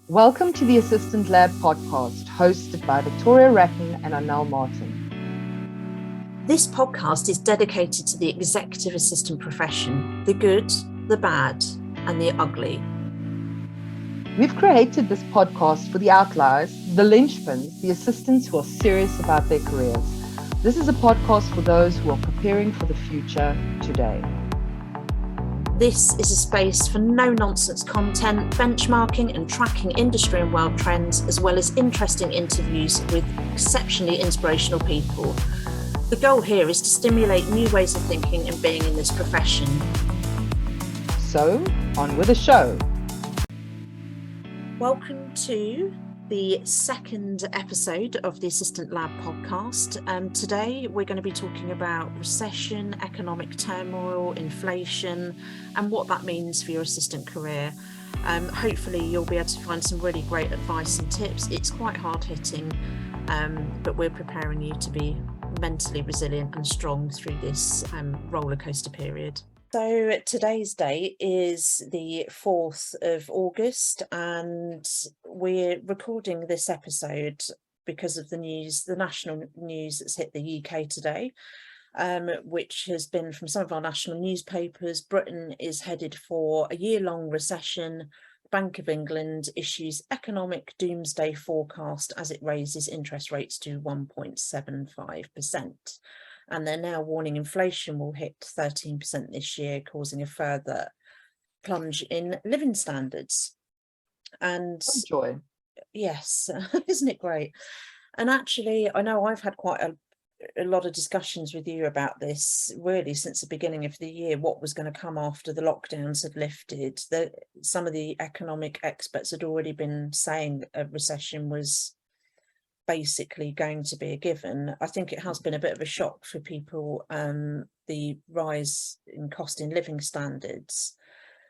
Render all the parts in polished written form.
Welcome to the Assistant Lab podcast, hosted by Victoria Ratton and Anel Martin. This podcast is dedicated to the executive assistant profession, the good, the bad, and the ugly. We've created this podcast for the outliers, the linchpins, the assistants who are serious about their careers. This is a podcast for those who are preparing for the future today. This is a space for no-nonsense content, benchmarking and tracking industry and world trends, as well as interesting interviews with exceptionally inspirational people. The goal here is to stimulate new ways of thinking and being in this profession. So, on with the show. Welcome to the second episode of the Assistant Lab podcast. Today we're going to be talking about recession, economic turmoil, inflation, and what that means for your assistant career. Hopefully you'll be able to find some really great advice and tips. It's quite hard hitting, but we're preparing you to be mentally resilient and strong through this roller coaster period. So today's date is the 4th of August, and we're recording this episode because of the news, the national news that's hit the UK today, which has been from some of our national newspapers. Britain is headed for a year-long recession. Bank of England issues economic doomsday forecast as it raises interest rates to 1.75%. And they're now warning inflation will hit 13% this year, causing a further plunge in living standards. And Joy. Yes, isn't it great? And actually, I know I've had quite a lot of discussions with you about this really since the beginning of the year, what was going to come after the lockdowns had lifted. Some of the economic experts had already been saying a recession was basically going to be a given. I think it has been a bit of a shock for people, the rise in cost in living standards.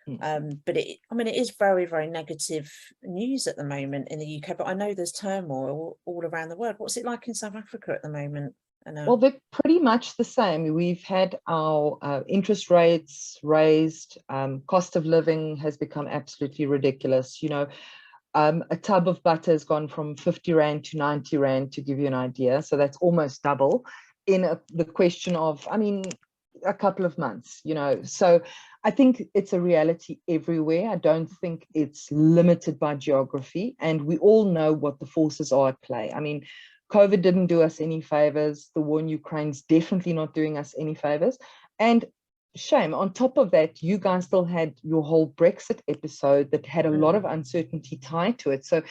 But it is very, very negative news at the moment in the UK, but I know there's turmoil all around the world. What's it like in South Africa at the moment? Well, they're pretty much the same. We've had our interest rates raised. Cost of living has become absolutely ridiculous. A tub of butter has gone from 50 Rand to 90 Rand, to give you an idea. So that's almost double in the question of, a couple of months, So I think it's a reality everywhere. I don't think it's limited by geography. And we all know what the forces are at play. COVID didn't do us any favors. The war in Ukraine's definitely not doing us any favors. And shame, on top of that, you guys still had your whole Brexit episode that had a lot of uncertainty tied to it. So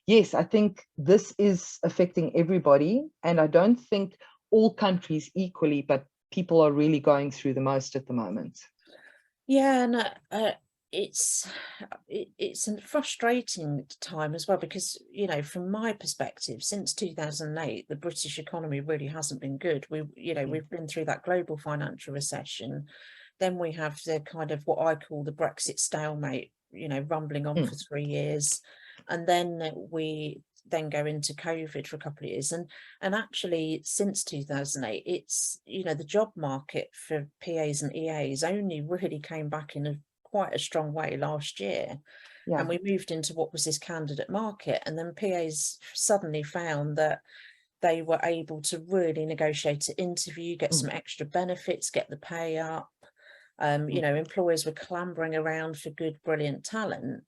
yes, I think this is affecting everybody, and I don't think all countries equally, but people are really going through the most at the moment. Yeah, and it's a frustrating time as well, because from my perspective, since 2008 the British economy really hasn't been good. We've been through that global financial recession. Then we have the kind of what I call the Brexit stalemate, rumbling on for 3 years, and then we go into COVID for a couple of years, and actually since 2008 it's the job market for PAs and EAs only really came back in quite a strong way last year. And we moved into what was this candidate market, and then PAs suddenly found that they were able to really negotiate an interview, get some extra benefits, get the pay up. Employers were clambering around for good, brilliant talent.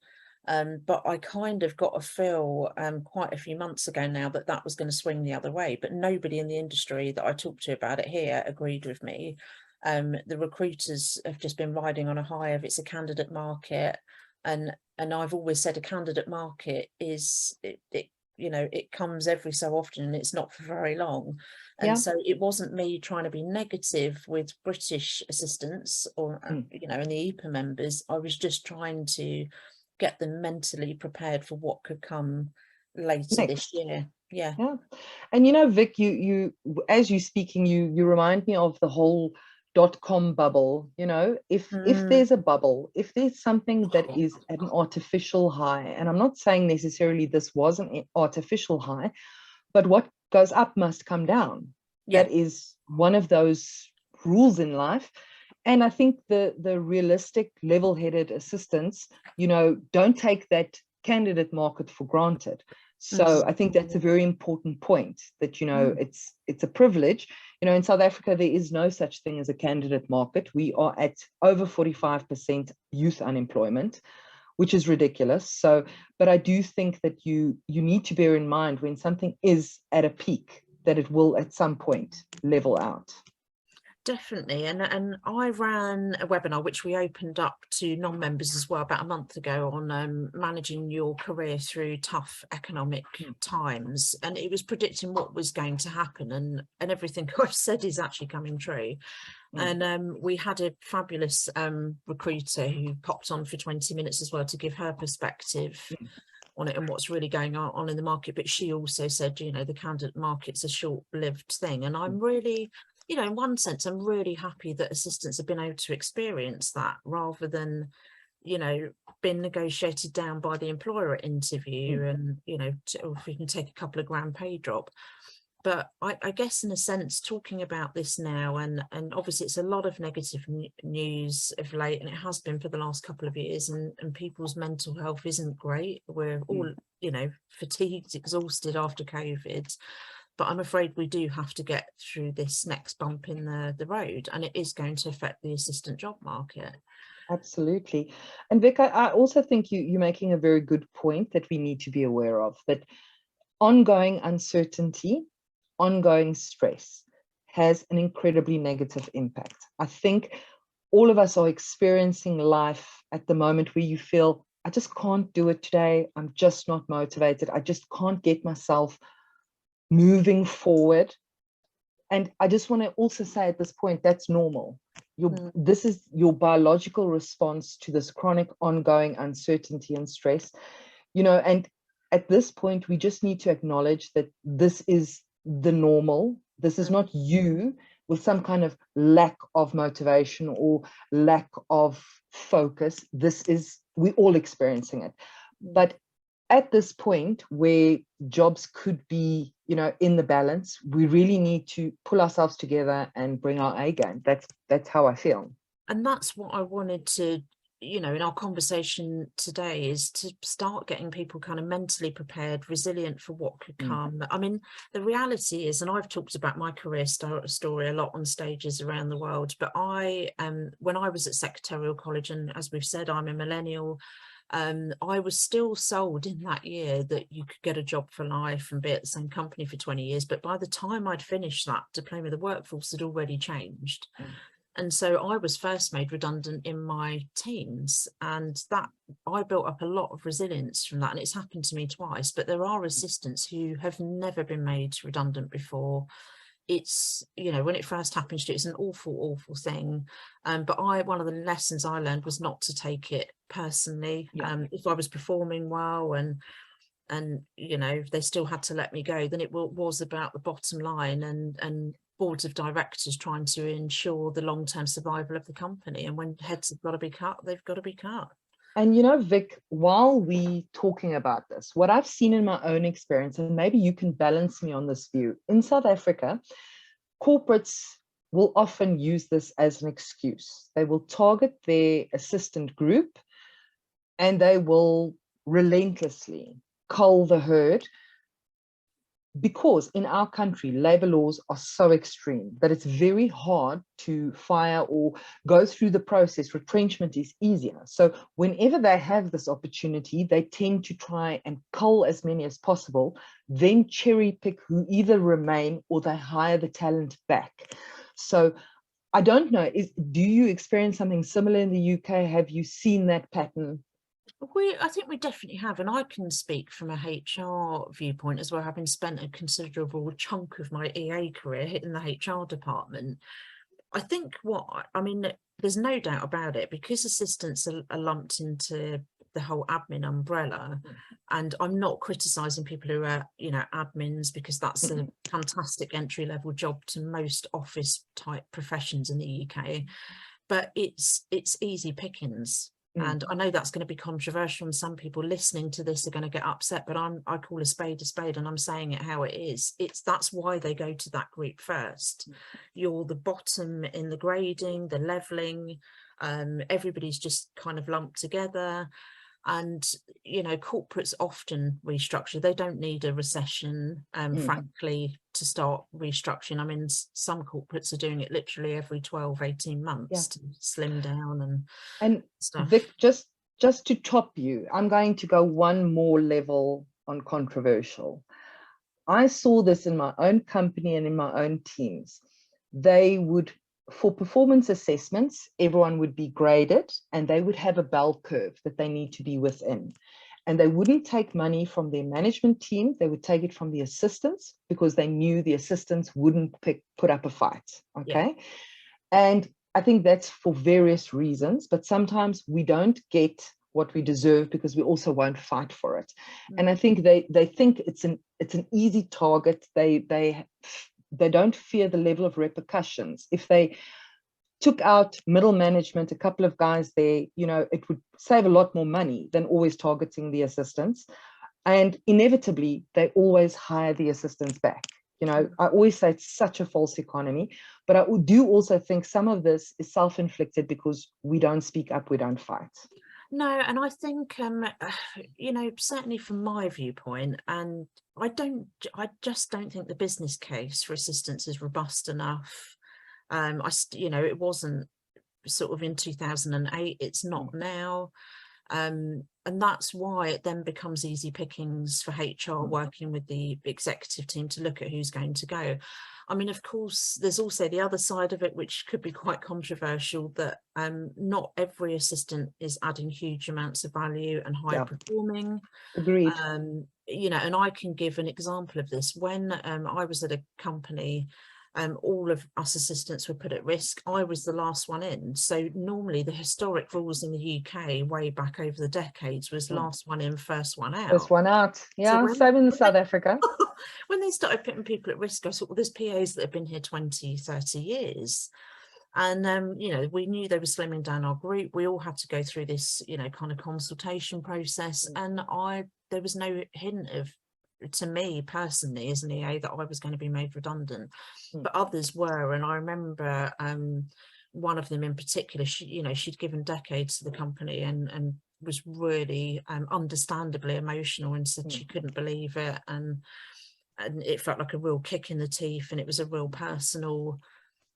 But I kind of got a feel quite a few months ago now that was going to swing the other way. But nobody in the industry that I talked to about it here agreed with me. The recruiters have just been riding on a high of it's a candidate market, and I've always said a candidate market is it comes every so often and it's not for very long. And so it wasn't me trying to be negative with British assistants or and the EPA members. I was just trying to get them mentally prepared for what could come later this year. Yeah. And Vic, you as you speaking, you remind me of the whole .com bubble. If there's a bubble, if there's something that is at an artificial high, and I'm not saying necessarily this was an artificial high, but what goes up must come down. That is one of those rules in life. And I think the realistic, level-headed assistants, don't take that candidate market for granted. So I think that's a very important point, that, you know, it's a privilege. You know, in South Africa, there is no such thing as a candidate market. We are at over 45% youth unemployment, which is ridiculous. So, but I do think that you need to bear in mind, when something is at a peak, that it will at some point level out. Definitely. And I ran a webinar which we opened up to non-members as well about a month ago on managing your career through tough economic times, and it was predicting what was going to happen, and everything I've said is actually coming true. And we had a fabulous recruiter who popped on for 20 minutes as well to give her perspective on it and what's really going on in the market. But she also said, you know, the candidate market's a short-lived thing, and I'm really, you know, in one sense, I'm really happy that assistants have been able to experience that, rather than, you know, being negotiated down by the employer at interview and, you know, if we can take a couple of grand pay drop. But I guess, in a sense, talking about this now, and obviously it's a lot of negative news of late, and it has been for the last couple of years, and people's mental health isn't great. We're all, you know, fatigued, exhausted after COVID. But I'm afraid we do have to get through this next bump in the road, and it is going to affect the assistant job market. Absolutely. And Vic, I also think you're making a very good point that we need to be aware of, that ongoing uncertainty, ongoing stress has an incredibly negative impact. I think all of us are experiencing life at the moment where you feel, I just can't do it today. I'm just not motivated. I just can't get myself moving forward. And I just want to also say at this point, that's normal. This is your biological response to this chronic ongoing uncertainty and stress, you know, and at this point, we just need to acknowledge that this is the normal. This is not you with some kind of lack of motivation or lack of focus. This is, we're all experiencing it. But at this point where jobs could be, you know, in the balance, we really need to pull ourselves together and bring our A game. That's how I feel. And that's what I wanted to, you know, in our conversation today, is to start getting people kind of mentally prepared, resilient for what could come. I mean, the reality is, and I've talked about my career story a lot on stages around the world, but I, when I was at Secretarial College, and as we've said, I'm a millennial, I was still sold in that year that you could get a job for life and be at the same company for 20 years. But by the time I'd finished that diploma, the workforce had already changed. And so I was first made redundant in my teens, and that I built up a lot of resilience from that. And it's happened to me twice, but there are assistants who have never been made redundant before. It's, you know, when it first happens to you, it's an awful thing. But one of the lessons I learned was not to take it personally. If I was performing well and you know, they still had to let me go, then it was about the bottom line and boards of directors trying to ensure the long-term survival of the company. And when heads have got to be cut, they've got to be cut. And, you know, Vic, while we talking about this, what I've seen in my own experience, and maybe you can balance me on this view, in South Africa, corporates will often use this as an excuse. They will target their assistant group and they will relentlessly cull the herd, because in our country, labor laws are so extreme that it's very hard to fire or go through the process. Retrenchment is easier. So whenever they have this opportunity, they tend to try and cull as many as possible, then cherry pick who either remain or they hire the talent back. So I don't know, do you experience something similar in the UK? Have you seen that pattern? I think we definitely have, and I can speak from a HR viewpoint as well, having spent a considerable chunk of my EA career in the HR department. I think there's no doubt about it, because assistants are lumped into the whole admin umbrella, and I'm not criticising people who are, you know, admins, because that's a fantastic entry-level job to most office type professions in the UK, but it's easy pickings. And I know that's going to be controversial, and some people listening to this are going to get upset, but I call a spade, and I'm saying it how it is. That's why they go to that group first. You're the bottom in the grading, the leveling. Everybody's just kind of lumped together. And, you know, corporates often restructure. They don't need a recession, frankly, to start restructuring. I mean, some corporates are doing it literally every 12, 18 months to slim down and stuff. Vic, just to top you, I'm going to go one more level on controversial. I saw this in my own company and in my own teams. They would, for performance assessments, everyone would be graded and they would have a bell curve that they need to be within. And they wouldn't take money from their management team. They would take it from the assistants because they knew the assistants wouldn't put up a fight. Okay. Yeah. And I think that's for various reasons, but sometimes we don't get what we deserve because we also won't fight for it. And I think they think it's an easy target. They don't fear the level of repercussions. If they took out middle management, a couple of guys there, you know, it would save a lot more money than always targeting the assistants. And inevitably, they always hire the assistants back. You know, I always say it's such a false economy, but I do also think some of this is self-inflicted because we don't speak up, we don't fight. No, and I think, you know, certainly from my viewpoint, and I just don't think the business case for assistance is robust enough. You know, it wasn't sort of in 2008, it's not now. And that's why it then becomes easy pickings for HR working with the executive team to look at who's going to go. I mean, of course, there's also the other side of it, which could be quite controversial, that not every assistant is adding huge amounts of value and high performing. Agreed. You know, and I can give an example of this. When I was at a company, all of us assistants were put at risk. I was the last one in. So normally the historic rules in the UK way back over the decades was last one in, first one out. First one out. Yeah, so same in South Africa. When they started putting people at risk, I thought, well, there's PAs that have been here 20, 30 years. And, you know, we knew they were slimming down our group. We all had to go through this, you know, kind of consultation process. And there was no hint of, to me personally as an EA, that I was going to be made redundant, but others were. And I remember one of them in particular, she'd given decades to the company and was really understandably emotional and said she couldn't believe it, and it felt like a real kick in the teeth, and it was a real personal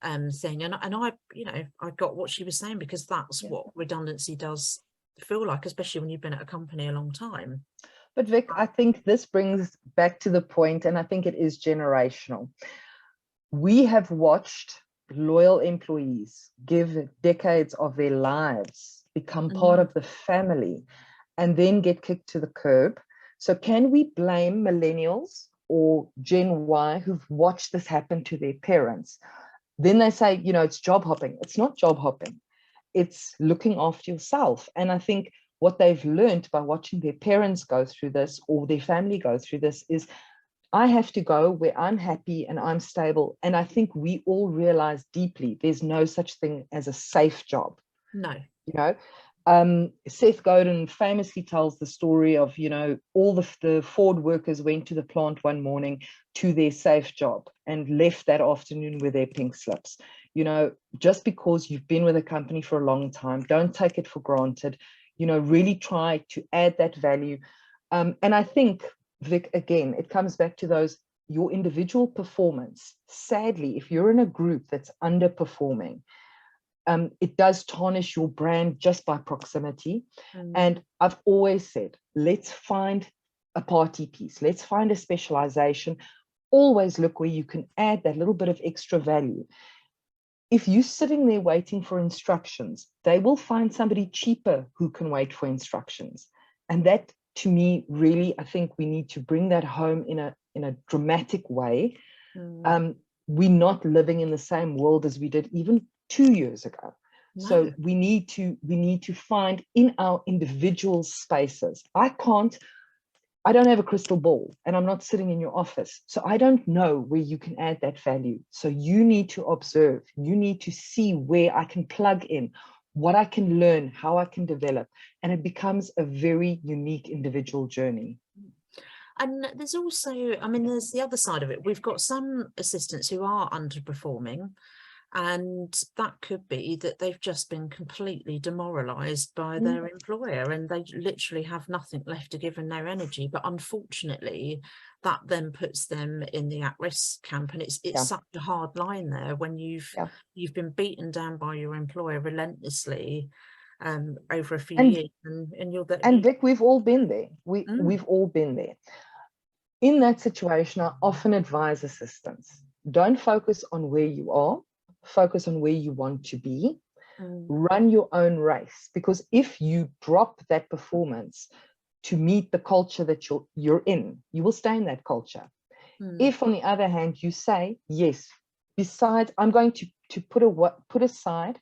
thing. And I, you know, I got what she was saying, because that's what redundancy does feel like, especially when you've been at a company a long time. But Vic, I think this brings back to the point, and I think it is generational. We have watched loyal employees give decades of their lives, become part of the family, and then get kicked to the curb. So can we blame millennials or Gen Y who've watched this happen to their parents? Then they say, you know, it's job hopping. It's not job hopping. It's looking after yourself. And I think what they've learned by watching their parents go through this or their family go through this is, I have to go where I'm happy and I'm stable. And I think we all realize deeply there's no such thing as a safe job. No. You know, Seth Godin famously tells the story of, you know, all the Ford workers went to the plant one morning to their safe job and left that afternoon with their pink slips. You know, just because you've been with a company for a long time, don't take it for granted. You know, really try to add that value. And I think, Vic, again, it comes back to your individual performance. Sadly, if you're in a group that's underperforming, it does tarnish your brand just by proximity. And I've always said, let's find a party piece. Let's find a specialization. Always look where you can add that little bit of extra value. If you're sitting there waiting for instructions, they will find somebody cheaper who can wait for instructions. And that, to me, really, I think we need to bring that home in a dramatic way. We're not living in the same world as we did even 2 years ago. No. So we need to find in our individual spaces. I don't have a crystal ball, and I'm not sitting in your office. So I don't know where you can add that value. So you need to observe. You need to see where I can plug in, what I can learn, how I can develop. And it becomes a very unique individual journey. And there's also, I mean, there's the other side of it. We've got some assistants who are underperforming. And that could be that they've just been completely demoralized by Mm. their employer, and they literally have nothing left to give and no energy. But unfortunately, that then puts them in the at-risk camp, and it's Yeah. such a hard line there when Yeah. you've been beaten down by your employer relentlessly over a few And years, and you're that and Vic, we've all been there. We've all been there. In that situation, I often advise assistants, don't focus on where you are, focus on where you want to be. Run your own race, because if you drop that performance to meet the culture that you're in, you will stay in that culture. If, on the other hand, you say, yes, besides, I'm going to put aside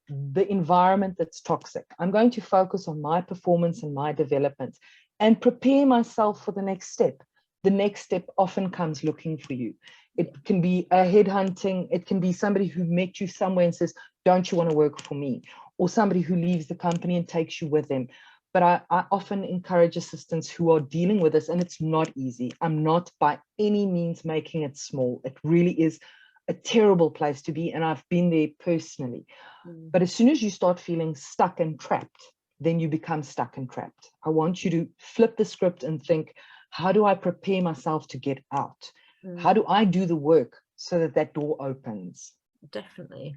the environment that's toxic. I'm going to focus on my performance and my development and prepare myself for the next step. The next step often comes looking for you. It can be a headhunting. It can be somebody who met you somewhere and says, don't you want to work for me? Or somebody who leaves the company and takes you with them. But I often encourage assistants who are dealing with this, and it's not easy. I'm not by any means making it small. It really is a terrible place to be, and I've been there personally. But as soon as you start feeling stuck and trapped, then you become stuck and trapped. I want you to flip the script and think, how do I prepare myself to get out? How do I do the work so that that door opens? Definitely.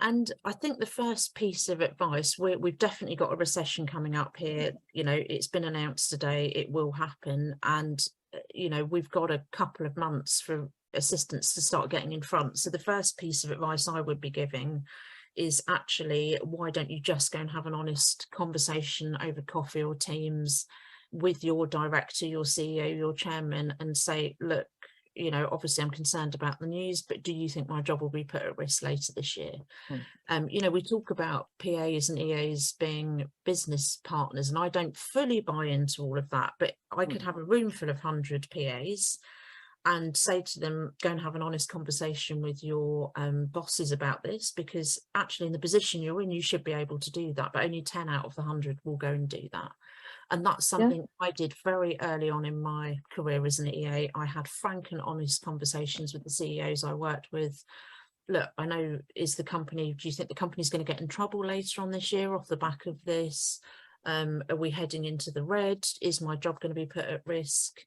And I think the first piece of advice, we've definitely got a recession coming up here. You know, it's been announced today, it will happen. And, you know, we've got a couple of months for assistants to start getting in front. So the first piece of advice I would be giving is actually, why don't you just go and have an honest conversation over coffee or Teams with your director, your CEO, your chairman, and say, look, you know, obviously I'm concerned about the news, but do you think my job will be put at risk later this year? You know, we talk about PAs and EAs being business partners, and I don't fully buy into all of that, but I could have a room full of 100 PAs and say to them, go and have an honest conversation with your bosses about this, because actually in the position you're in, you should be able to do that, but only 10 out of the 100 will go and do that. And that's something I did very early on in my career as an EA. I had frank and honest conversations with the CEOs I worked with. Look, I know, do you think the company's going to get in trouble later on this year off the back of this? Are we heading into the red? Is my job going to be put at risk?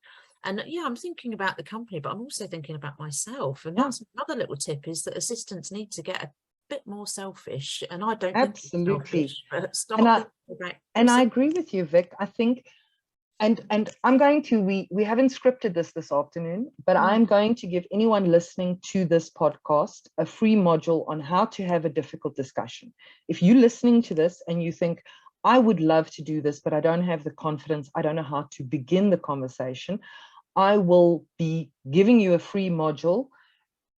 And yeah, I'm thinking about the company, but I'm also thinking about myself. And that's another little tip, is that assistants need to get a bit more selfish. And I don't think it's selfish, but start thinking about and I agree with you, Vic. I think, and I'm going to, we haven't scripted this afternoon, but I'm going to give anyone listening to this podcast a free module on how to have a difficult discussion. If you're listening to this and you think, I would love to do this, but I don't have the confidence, I don't know how to begin the conversation, I will be giving you a free module.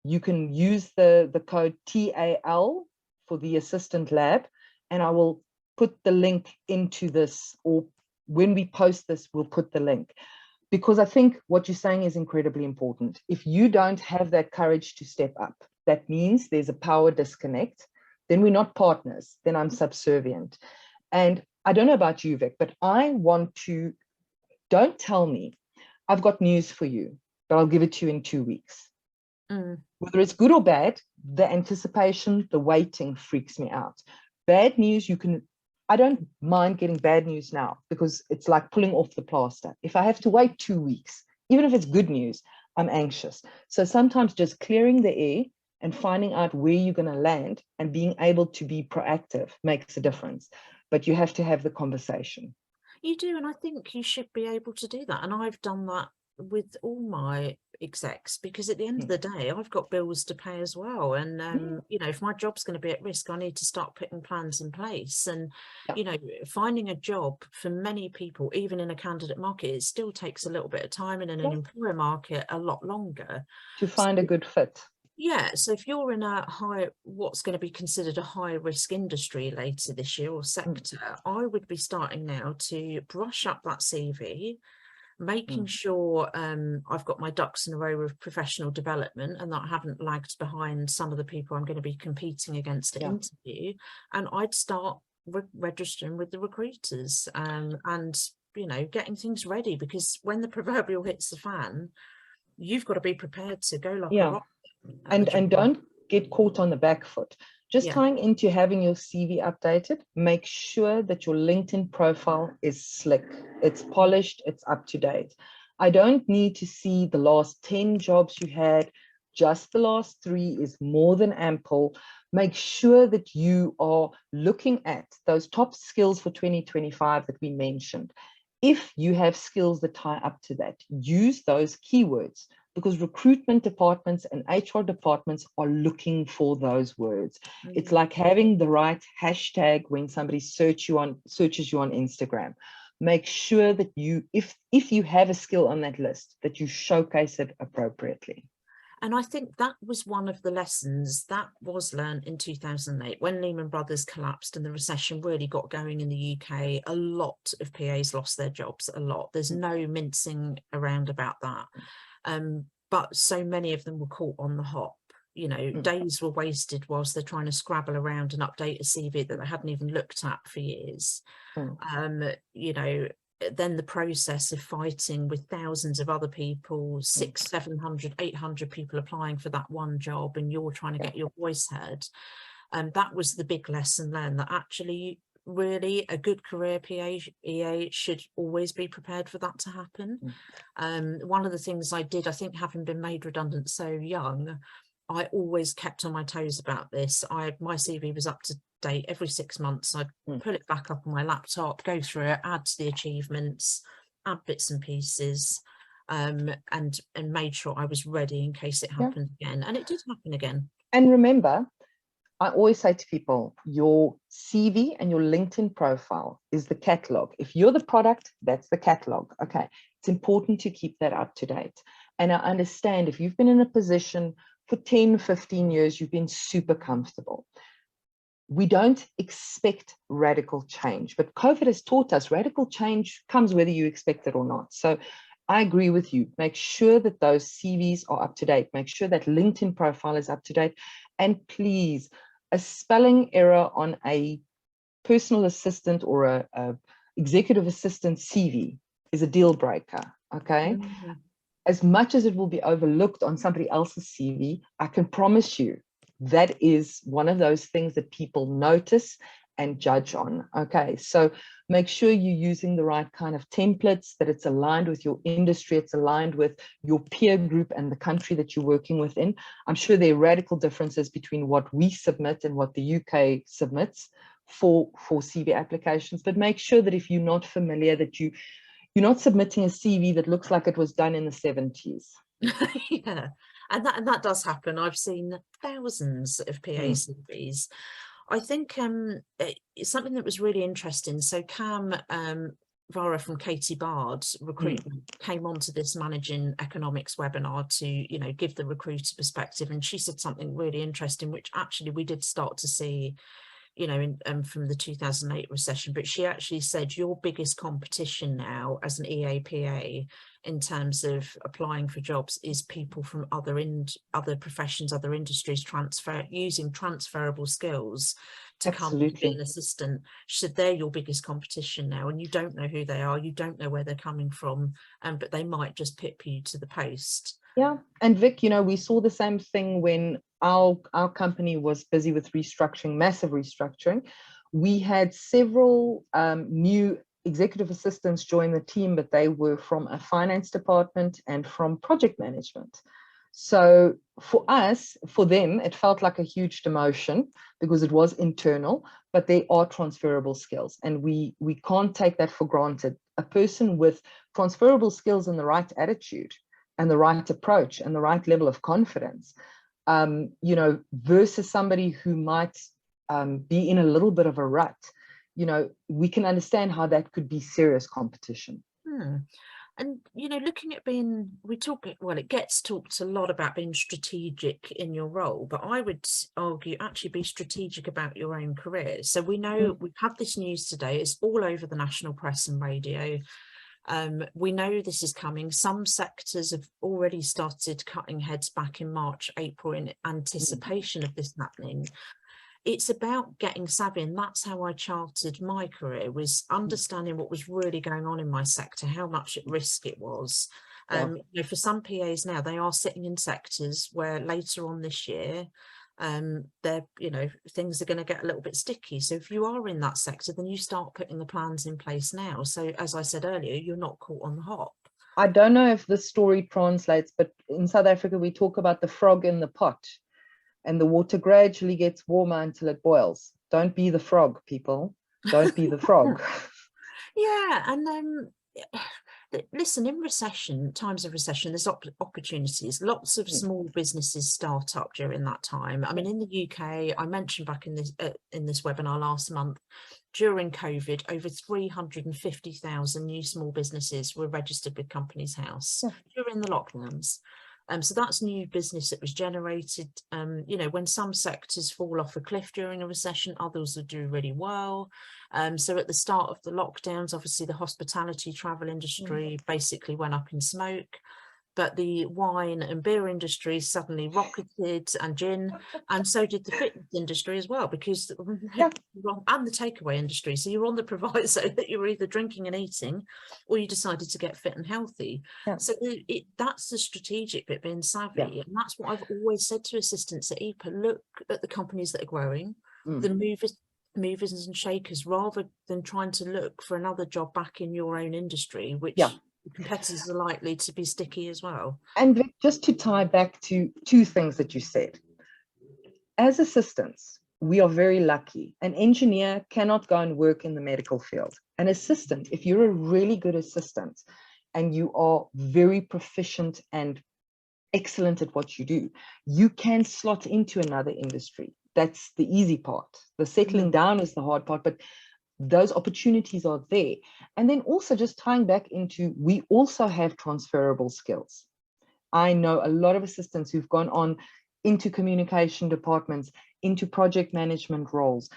You can use the code TAL for the assistant lab, and I will put the link into this, or when we post this, we'll put the link, because I think what you're saying is incredibly important. If you don't have that courage to step up, that means there's a power disconnect. Then we're not partners. Then I'm subservient. And I don't know about you, Vic, but I want to, don't tell me, I've got news for you, but I'll give it to you in 2 weeks. Whether it's good or bad, the anticipation, the waiting freaks me out. Bad news, I don't mind getting bad news now, because it's like pulling off the plaster. If I have to wait 2 weeks, even if it's good news, I'm anxious. So sometimes just clearing the air and finding out where you're going to land and being able to be proactive makes a difference. But you have to have the conversation. You do, and I think you should be able to do that. And I've done that with all my execs, because at the end of the day, I've got bills to pay as well. And, you know, if my job's going to be at risk, I need to start putting plans in place. And, you know, finding a job for many people, even in a candidate market, it still takes a little bit of time, and in an employer market, a lot longer. To find a good fit. Yeah, so if you're in what's going to be considered a high risk industry later this year, or sector, I would be starting now to brush up that CV, making sure I've got my ducks in a row with professional development, and that I haven't lagged behind some of the people I'm going to be competing against at interview. And I'd start registering with the recruiters, and, you know, getting things ready, because when the proverbial hits the fan, you've got to be prepared to go like a rock. And get caught on the back foot. Just tying into having your CV updated, make sure that your LinkedIn profile is slick, it's polished, it's up to date. I don't need to see the last 10 jobs you had, just the last 3 is more than ample. Make sure that you are looking at those top skills for 2025 that we mentioned. If you have skills that tie up to that, use those keywords, because recruitment departments and HR departments are looking for those words. It's like having the right hashtag when somebody searches you on Instagram. Make sure that you, if you have a skill on that list, that you showcase it appropriately. And I think that was one of the lessons that was learned in 2008 when Lehman Brothers collapsed and the recession really got going in the UK. A lot of PAs lost their jobs, a lot. There's no mincing around about that. But so many of them were caught on the hop. You know, days were wasted whilst they're trying to scrabble around and update a CV that they hadn't even looked at for years. You know, then the process of fighting with thousands of other people, 600, 700, 800 people applying for that one job, and you're trying to get your voice heard. And that was the big lesson learned, that actually really a good career EA should always be prepared for that to happen. One of the things I did, I think having been made redundant so young, I always kept on my toes about this. My CV was up to date every 6 months. I'd put it back up on my laptop, go through it, add to the achievements, add bits and pieces, and made sure I was ready in case it happened again. And it did happen again. And remember, I always say to people, your CV and your LinkedIn profile is the catalog. If you're the product, that's the catalog. Okay, it's important to keep that up to date. And I understand if you've been in a position for 10, 15 years, you've been super comfortable. We don't expect radical change, but COVID has taught us radical change comes whether you expect it or not. So I agree with you. Make sure that those CVs are up to date. Make sure that LinkedIn profile is up to date. And please, a spelling error on a personal assistant or a executive assistant CV is a deal breaker, okay? As much as it will be overlooked on somebody else's CV, I can promise you that is one of those things that people notice and judge on. Okay, so make sure you're using the right kind of templates, that it's aligned with your industry, it's aligned with your peer group and the country that you're working within. I'm sure there are radical differences between what we submit and what the UK submits for CV applications, but make sure that if you're not familiar, that you're not submitting a CV that looks like it was done in the 70s. Yeah, and that does happen. I've seen thousands of PA CVs. I think it's something that was really interesting. So Cam Vara from Katie Bard's recruitment came onto this managing economics webinar to, you know, give the recruiter perspective, and she said something really interesting, which actually we did start to see, you know, from the 2008 recession. But she actually said your biggest competition now as an EAPA in terms of applying for jobs is people from other professions, other industries, using transferable skills to come and be an assistant. She said they're your biggest competition now, and you don't know who they are, you don't know where they're coming from, but they might just pip you to the post. Yeah, and Vic, you know, we saw the same thing when our company was busy with restructuring, massive restructuring. We had several new executive assistants join the team, but they were from a finance department and from project management. So for us, for them, it felt like a huge demotion because it was internal, but they are transferable skills, and we can't take that for granted. A person with transferable skills and the right attitude and the right approach and the right level of confidence, you know, versus somebody who might be in a little bit of a rut, you know, we can understand how that could be serious competition. And, you know, looking at being, it gets talked a lot about being strategic in your role, but I would argue actually be strategic about your own career. So we know we've had this news today, it's all over the national press and radio. We know this is coming. Some sectors have already started cutting heads back in March, April in anticipation of this happening. It's about getting savvy, and that's how I charted my career, was understanding what was really going on in my sector, how much at risk it was. You know, for some PAs now, they are sitting in sectors where later on this year, they're, you know, things are going to get a little bit sticky. So if you are in that sector, then you start putting the plans in place now. So as I said earlier, you're not caught on the hop. I don't know if this story translates, but in South Africa, we talk about the frog in the pot, and the water gradually gets warmer until it boils. Don't be the frog, people. Don't be the frog. Yeah, and listen, in times of recession, there's opportunities. Lots of small businesses start up during that time. I mean, in the UK, I mentioned back in this webinar last month, during COVID, over 350,000 new small businesses were registered with Companies House during the lockdowns. So that's new business that was generated. You know, when some sectors fall off a cliff during a recession, others will do really well. So at the start of the lockdowns, obviously the hospitality travel industry basically went up in smoke, but the wine and beer industry suddenly rocketed, and gin, and so did the fitness industry as well, because and the takeaway industry. So you're on the proviso that you're either drinking and eating, or you decided to get fit and healthy. So that's the strategic bit, being savvy, and that's what I've always said to assistants at EPA: look at the companies that are growing, the movers and shakers, rather than trying to look for another job back in your own industry, which competitors are likely to be sticky as well. And just to tie back to two things that you said, as assistants, we are very lucky. An engineer cannot go and work in the medical field. An assistant, if you're a really good assistant and you are very proficient and excellent at what you do, you can slot into another industry. That's the easy part. The settling down is the hard part, but those opportunities are there. And then also just tying back into, we also have transferable skills. I know a lot of assistants who've gone on into communication departments, into project management roles.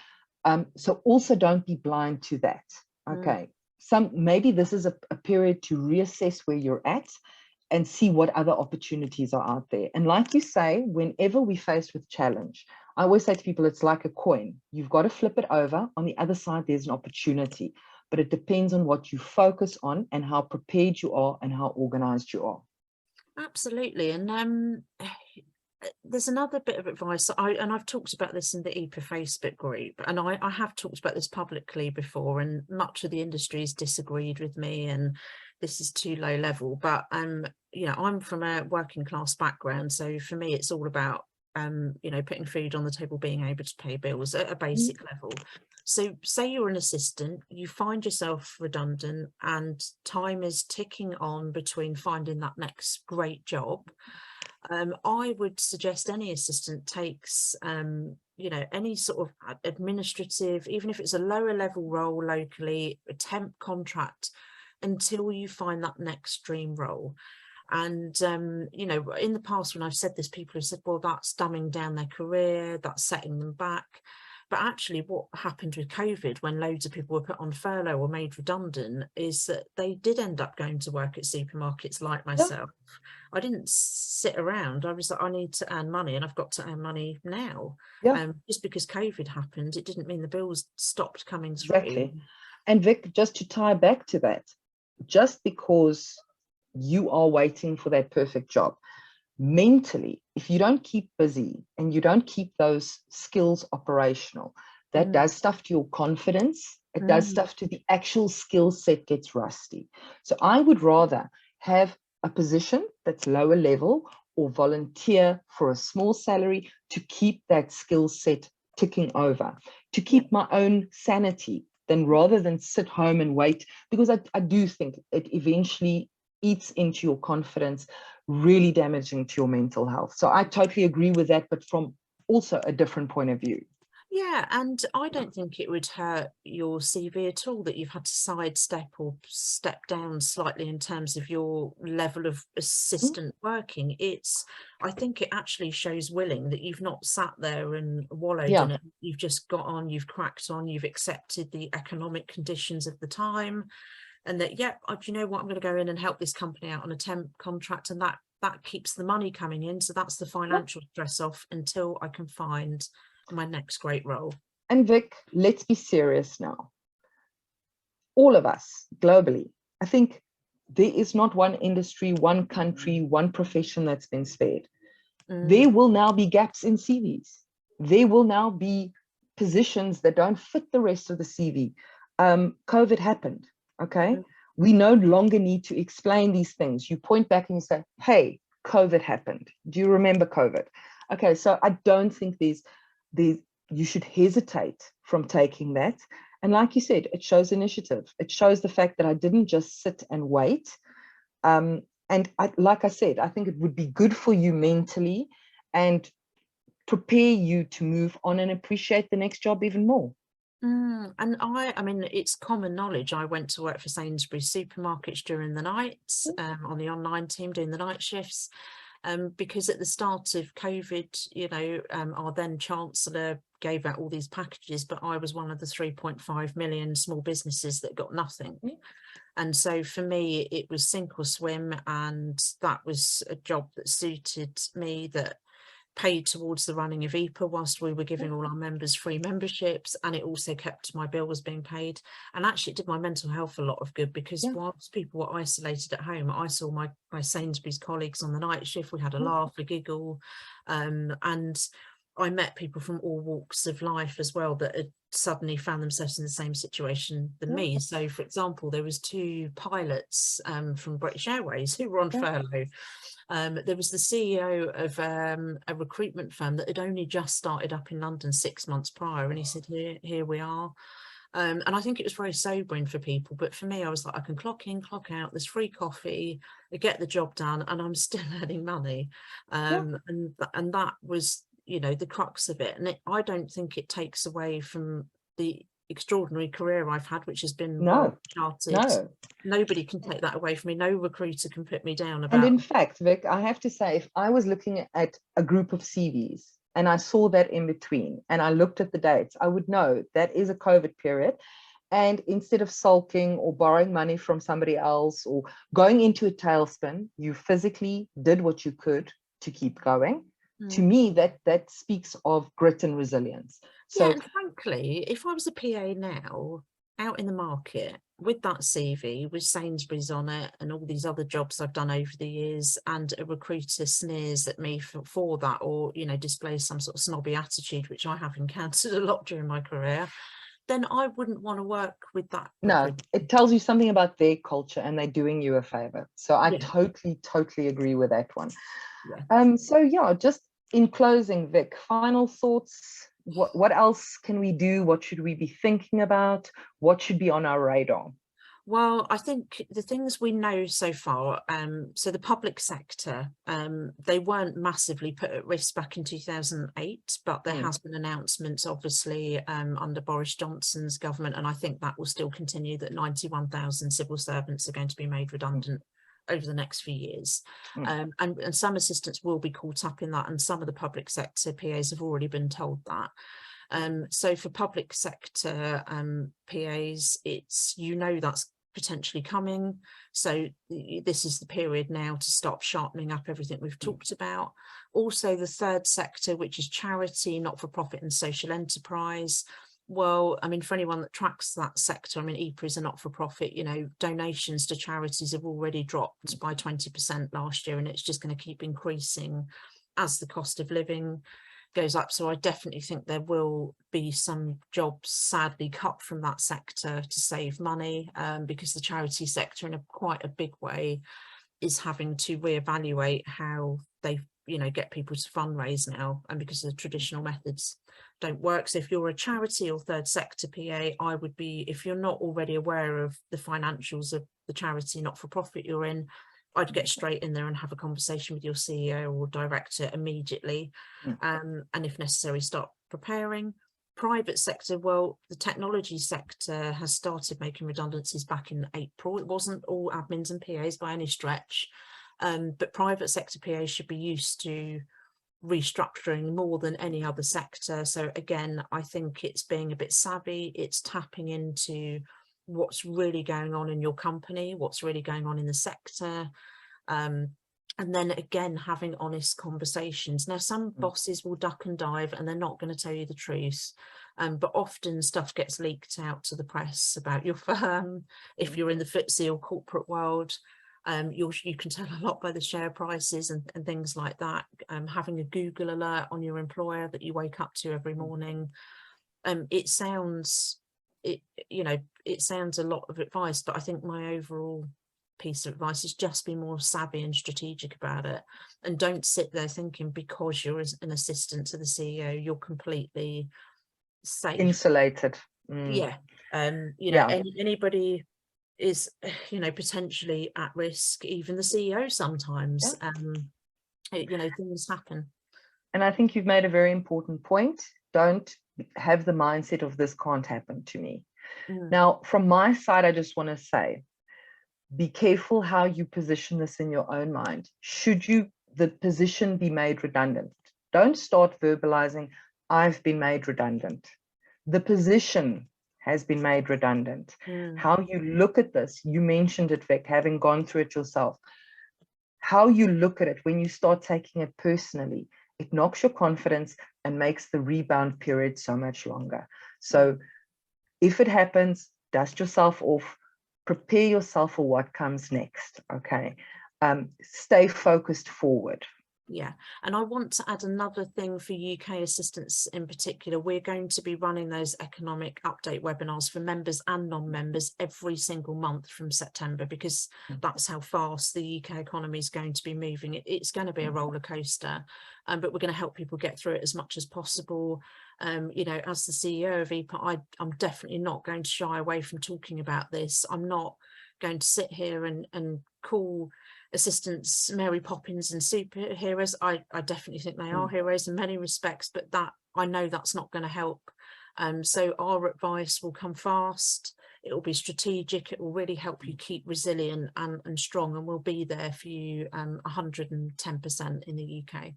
So also don't be blind to that. Okay. Maybe this is a period to reassess where you're at and see what other opportunities are out there. And like you say, whenever we're faced with challenge, I always say to people, it's like a coin. You've got to flip it over. On the other side, there's an opportunity, but it depends on what you focus on and how prepared you are and how organized you are. Absolutely. And there's another bit of advice, and I've talked about this in the EPA Facebook group, and I have talked about this publicly before, and much of the industry has disagreed with me, and this is too low level. But you know, I'm from a working class background, so for me it's all about you know, putting food on the table, being able to pay bills at a basic level. So say you're an assistant, you find yourself redundant, and time is ticking on between finding that next great job. I would suggest any assistant takes, you know, any sort of administrative, even if it's a lower level role locally, a temp contract, until you find that next dream role. And, you know, in the past, when I've said this, people have said, well, that's dumbing down their career, that's setting them back. But actually what happened with COVID, when loads of people were put on furlough or made redundant, is that they did end up going to work at supermarkets like myself. I didn't sit around. I was like, I need to earn money, and I've got to earn money now. Just because COVID happened, it didn't mean the bills stopped coming through. Exactly. And Vic, just to tie back to that, just because you are waiting for that perfect job, mentally, if you don't keep busy and you don't keep those skills operational, that does stuff to your confidence. It does stuff to the actual skill set, gets rusty. So I would rather have a position that's lower level or volunteer for a small salary to keep that skill set ticking over, to keep my own sanity, than rather than sit home and wait, because I do think it eventually eats into your confidence, really damaging to your mental health. So I totally agree with that, but from also a different point of view. Yeah, and I don't think it would hurt your CV at all that you've had to sidestep or step down slightly in terms of your level of assistant working. I think it actually shows willing, that you've not sat there and wallowed in it. You've just got on, you've cracked on, you've accepted the economic conditions of the time, and that, you know what, I'm going to go in and help this company out on a temp contract, and that keeps the money coming in. So that's the financial stress off until I can find my next great role. And Vic, let's be serious now. All of us globally, I think there is not one industry, one country, one profession that's been spared. There will now be gaps in CVs. there will now be positions that don't fit the rest of the CV. COVID happened, okay? We no longer need to explain these things. You point back and you say, hey, COVID happened. Do you remember COVID? Okay, so I don't think you should hesitate from taking that. And like you said, it shows initiative. It shows the fact that I didn't just sit and wait. And like I said, I think it would be good for you mentally and prepare you to move on and appreciate the next job even more. And I mean, it's common knowledge. I went to work for Sainsbury's supermarkets during the nights, on the online team doing the night shifts, because at the start of COVID, you know, our then Chancellor gave out all these packages, but I was one of the 3.5 million small businesses that got nothing. And so for me, it was sink or swim, and that was a job that suited me, that paid towards the running of EPA whilst we were giving all our members free memberships, and it also kept my bills being paid. And actually it did my mental health a lot of good, because whilst people were isolated at home, I saw my Sainsbury's colleagues on the night shift. We had a laugh, a giggle, and I met people from all walks of life as well that had suddenly found themselves in the same situation than me. So for example, there was 2 pilots from British Airways who were on furlough. There was the CEO of a recruitment firm that had only just started up in London 6 months prior, and he said, here we are. And I think it was very sobering for people, but for me, I was like, I can clock in, clock out, there's free coffee, I get the job done, and I'm still earning money. And that was, you know, the crux of it. And I don't think it takes away from the extraordinary career I've had, which has been well charted. Nobody can take that away from me. No recruiter can put me down about. And in fact, Vic, I have to say, if I was looking at a group of CVs and I saw that in between and I looked at the dates, I would know that is a COVID period. And instead of sulking or borrowing money from somebody else or going into a tailspin, you physically did what you could to keep going. To me, that speaks of grit and resilience. So, and frankly, if I was a PA now out in the market with that CV, with Sainsbury's on it and all these other jobs I've done over the years, and a recruiter sneers at me for that, or, you know, displays some sort of snobby attitude, which I have encountered a lot during my career, then I wouldn't want to work with that. No, it tells you something about their culture and they're doing you a favor. So I totally agree with that one. So yeah, just in closing, Vic, final thoughts. What else can we do? What should we be thinking about? What should be on our radar? Well, I think the things we know so far, so the public sector, they weren't massively put at risk back in 2008, but there has been announcements, obviously, under Boris Johnson's government, and I think that will still continue, that 91,000 civil servants are going to be made redundant over the next few years. And some assistants will be caught up in that, and some of the public sector PAs have already been told that. So for public sector PAs, it's, you know, that's potentially coming. So this is the period now to stop sharpening up everything we've talked about. Also the third sector, which is charity, not-for-profit and social enterprise. Well, I mean, for anyone that tracks that sector, I mean, EPA is a not-for-profit, you know, donations to charities have already dropped by 20% last year, and it's just going to keep increasing as the cost of living goes up. So I definitely think there will be some jobs sadly cut from that sector to save money, because the charity sector in quite a big way is having to reevaluate how they, you know, get people to fundraise now, and because the traditional methods don't work. So if you're a charity or third sector PA, I would be, if you're not already aware of the financials of the charity not-for-profit you're in, I'd get straight in there and have a conversation with your CEO or director immediately, and if necessary start preparing. Private sector, well, the technology sector has started making redundancies back in April. It wasn't all admins and PAs by any stretch, but private sector PAs should be used to restructuring more than any other sector. So again, I think it's being a bit savvy, it's tapping into what's really going on in your company, what's really going on in the sector, and then again having honest conversations. Now some bosses will duck and dive and they're not going to tell you the truth, but often stuff gets leaked out to the press about your firm if you're in the FTSE or corporate world. You can tell a lot by the share prices and things like that. Having a Google alert on your employer that you wake up to every morning. It sounds a lot of advice, but I think my overall piece of advice is just be more savvy and strategic about it, and don't sit there thinking because you're an assistant to the CEO you're completely safe, insulated. Anybody is potentially at risk, even the CEO sometimes. Things happen. And I think you've made a very important point. Don't have the mindset of this can't happen to me. Now, from my side, I just want to say, be careful how you position this in your own mind. Should the position be made redundant? Don't start verbalizing, I've been made redundant. The position has been made redundant. How you look at this, you mentioned it, Vic, having gone through it yourself. How you look at it when you start taking it personally, it knocks your confidence and makes the rebound period so much longer. So if it happens, dust yourself off, prepare yourself for what comes next, okay? Stay focused forward. Yeah, and I want to add another thing for UK assistants in particular. We're going to be running those economic update webinars for members and non-members every single month from September, because that's how fast the UK economy is going to be moving. It's going to be a roller coaster, but we're going to help people get through it as much as possible. As the CEO of EPA, I'm definitely not going to shy away from talking about this. I'm not going to sit here and call assistants Mary Poppins and superheroes. I definitely think they are heroes in many respects, but that I know that's not going to help. So our advice will come fast, it will be strategic, it will really help you keep resilient and strong, and we'll be there for you 110% in the UK.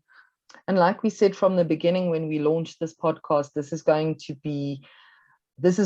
And like we said from the beginning when we launched this podcast, this is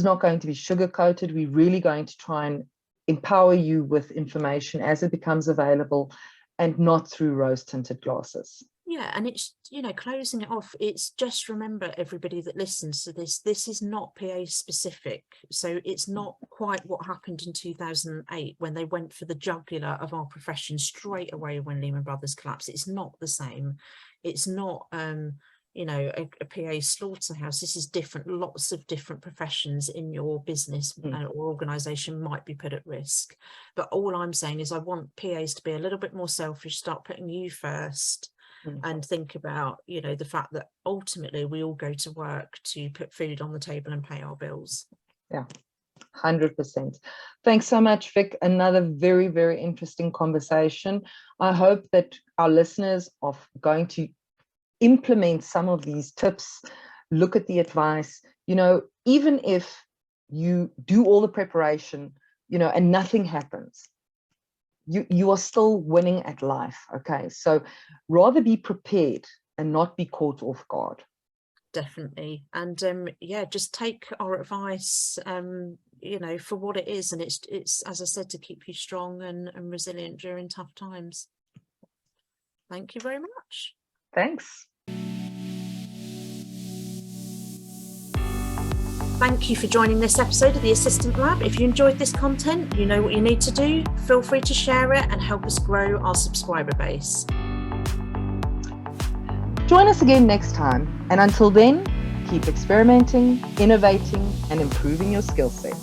not going to be sugar-coated. We're really going to try and empower you with information as it becomes available, and not through rose-tinted glasses. Yeah, and it's, closing it off, it's just remember, everybody that listens to this is not PA specific. So it's not quite what happened in 2008 when they went for the jugular of our profession straight away when Lehman Brothers collapsed. It's not the same. It's not a PA slaughterhouse. This is different. Lots of different professions in your business or organization might be put at risk. But all I'm saying is I want PAs to be a little bit more selfish, start putting you first, and think about, the fact that ultimately we all go to work to put food on the table and pay our bills. Yeah, 100%. Thanks so much, Vic. Another very, very interesting conversation. I hope that our listeners are going to implement some of these tips, look at the advice, even if you do all the preparation, and nothing happens, you are still winning at life. Okay, so rather be prepared and not be caught off guard. Definitely. And just take our advice for what it is, and it's as I said, to keep you strong and resilient during tough times. Thank you very much. Thanks. Thank you for joining this episode of the Assistant Lab. If you enjoyed this content, you know what you need to do. Feel free to share it and help us grow our subscriber base. Join us again next time. And until then, keep experimenting, innovating, and improving your skill set.